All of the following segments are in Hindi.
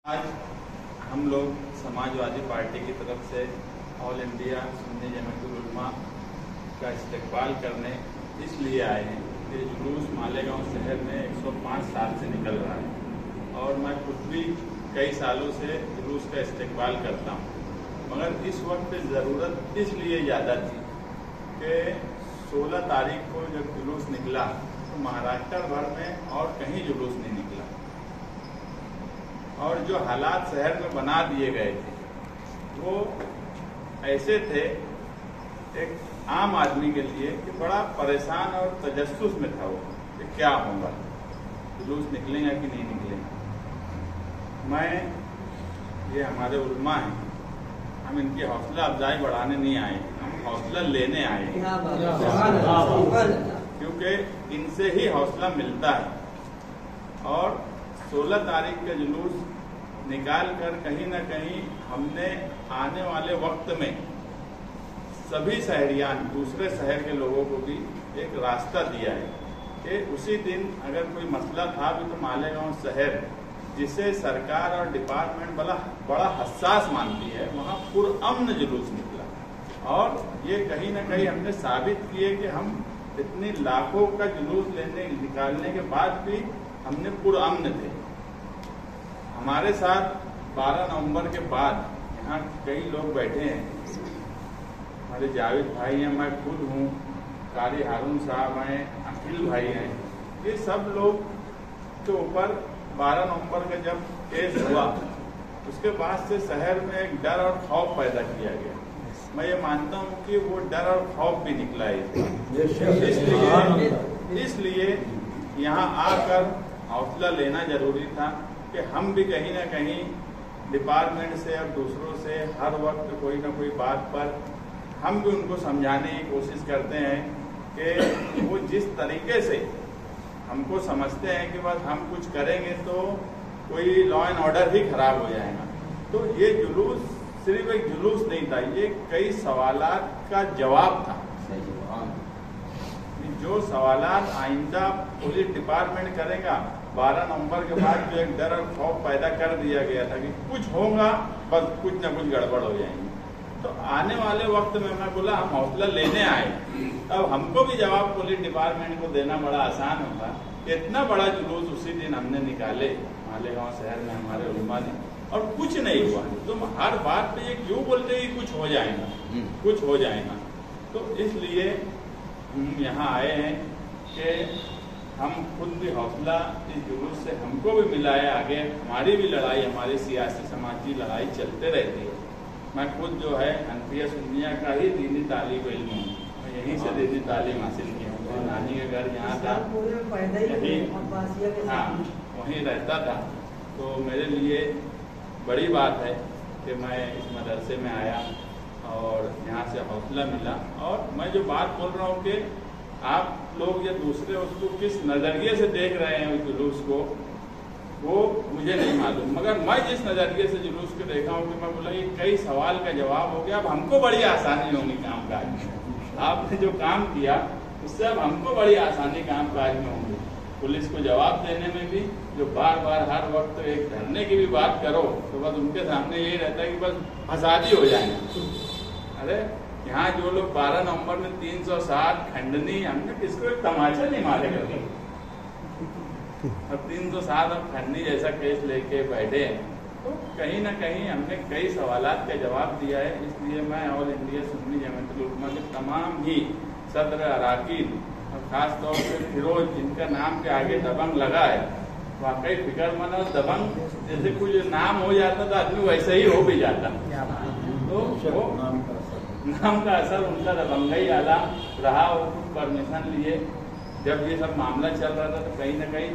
आज हम लोग समाजवादी पार्टी की तरफ से ऑल इंडिया सुन्नी जमातुल उलमा का इस्तकबाल करने इसलिए आए हैं कि जुलूस मालेगांव शहर में 105 साल से निकल रहा है और मैं खुद भी कई सालों से जुलूस का इस्तकबाल करता हूँ, मगर इस वक्त ज़रूरत इसलिए ज़्यादा थी कि 16 तारीख को जब जुलूस निकला तो महाराष्ट्र भर में और कहीं जुलूस नहीं निकला और जो हालात शहर में बना दिए गए थे वो ऐसे थे एक आम आदमी के लिए कि बड़ा परेशान और तजस्सुस में था वो कि क्या होगा, जुलूस निकलेगा कि नहीं निकलेगा। ये हमारे उलमा हैं, हम इनकी हौसला अफजाई बढ़ाने नहीं आए, हम हौसला लेने आए हैं, क्योंकि इनसे ही हौसला मिलता है। और 16 तारीख का जुलूस निकाल कर कहीं ना कहीं हमने आने वाले वक्त में सभी शहरियान दूसरे शहर के लोगों को भी एक रास्ता दिया है कि उसी दिन अगर कोई मसला था भी तो मालेगांव शहर जिसे सरकार और डिपार्टमेंट बड़ा हसास मानती है, वहाँ पुरअमन जुलूस निकला। और ये कहीं ना कहीं हमने साबित किए कि हम इतनी लाखों का जुलूस निकालने के बाद भी हमने पुरअमन थे। हमारे साथ 12 नवंबर के बाद यहाँ कई लोग बैठे हैं, हमारे जावेद भाई हैं, मैं खुद हूँ, कारी हारून साहब हैं, अखिल भाई हैं, ये सब लोग के ऊपर 12 नवंबर का जब केस हुआ उसके बाद से शहर में एक डर और खौफ पैदा किया गया। मैं ये मानता हूँ कि वो डर और खौफ भी निकला है, इसलिए यहाँ आकर हौसला लेना जरूरी था कि हम भी कहीं ना कहीं डिपार्टमेंट से और दूसरों से हर वक्त कोई ना कोई बात पर हम भी उनको समझाने की कोशिश करते हैं कि वो जिस तरीके से हमको समझते हैं कि बस हम कुछ करेंगे तो कोई लॉ एंड ऑर्डर ही खराब हो जाएगा। तो ये जुलूस सिर्फ एक जुलूस नहीं था, ये कई सवालात का जवाब था। जो सवालात आइंदा पुलिस डिपार्टमेंट करेगा, 12 नवंबर के बाद जो एक डर और खौफ पैदा कर दिया गया था कि कुछ होगा, बस कुछ न कुछ गड़बड़ हो जाएंगे। तो आने वाले वक्त में मैं बोला हम हौसला लेने आए, अब हमको भी जवाब पुलिस डिपार्टमेंट को देना बड़ा आसान होगा। इतना बड़ा जुलूस उसी दिन हमने निकाले मालेगांव शहर में हमारे उलमा ने, और कुछ नहीं हुआ। तुम हर बात पे ये क्यों बोलते कि कुछ हो जाएगा, कुछ हो जाएगा। तो इसलिए हम यहाँ आए हैं कि हम खुद भी हौसला इस जुलूस से हमको भी मिला है। आगे हमारी भी लड़ाई, हमारी सियासी समाजी लड़ाई चलते रहती है। मैं खुद जो है हनफिया सुन्निया का ही दीनी तालीब इल्म हूँ, मैं यहीं से दीनी तालीम हासिल की हूँ। मेरी नानी का घर यहाँ था, हाँ वहीं रहता था। तो मेरे लिए बड़ी बात है कि मैं इस मदरसे में आया और यहाँ से हौसला मिला। और मैं जो बात बोल रहा हूँ कि आप लोग या दूसरे उसको किस नज़रिए से देख रहे हैं उस जुलूस को, वो मुझे नहीं मालूम, मगर मैं जिस नज़रिए से जुलूस को देखा हूँ कि मैं बोला ये कई सवाल का जवाब हो गया, अब हमको बड़ी आसानी होगी काम काज में। आपने जो काम किया उससे अब हमको बड़ी आसानी काम काज में होंगी, पुलिस को जवाब देने में भी। जो बार बार हर वक्त एक धरने की भी बात करो तो बस उनके सामने यही रहता है कि बस फसादी हो जाएगा। अरे यहाँ जो लोग 12 नवंबर में 307 खंडनी, हमने किसको एक तमाचा नहीं मारेगा, अब 307 अब खंडनी जैसा केस लेके बैठे हैं। तो कहीं ना कहीं हमने कई सवालात का जवाब दिया है। इसलिए मैं ऑल इंडिया सुन्नी जमातुल उलमा के तमाम ही सदर अराकीन और खास तौर से फिरोज, जिनका नाम के आगे दबंग लगा है, वाकई फिक्रमंद और दबंग जैसे कुछ नाम हो जाता तो आदमी वैसे ही हो भी जाता। तो वो नाम का असर उनका दबंगई आला रहा। वो कुछ परमिशन लिए जब ये सब मामला चल रहा था तो कहीं ना कहीं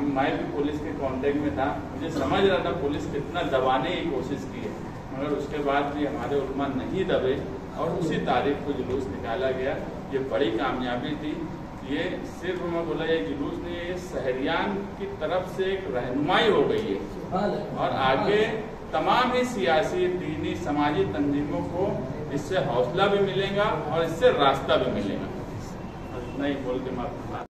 मैं भी पुलिस के कांटेक्ट में था, मुझे समझ रहा था पुलिस कितना दबाने की कोशिश की है, मगर उसके बाद भी हमारे उलमा नहीं दबे और उसी तारीख को जुलूस निकाला गया। ये बड़ी कामयाबी थी। ये सिर्फ मैं बोला ये जुलूस नहीं है, ये शहरियान की तरफ से एक रहनुमाई हो गई है और आगे तमाम ही सियासी, दीनी, समाजी तंजीमों को इससे हौसला भी मिलेगा और इससे रास्ता भी मिलेगा। नहीं बोल के मैं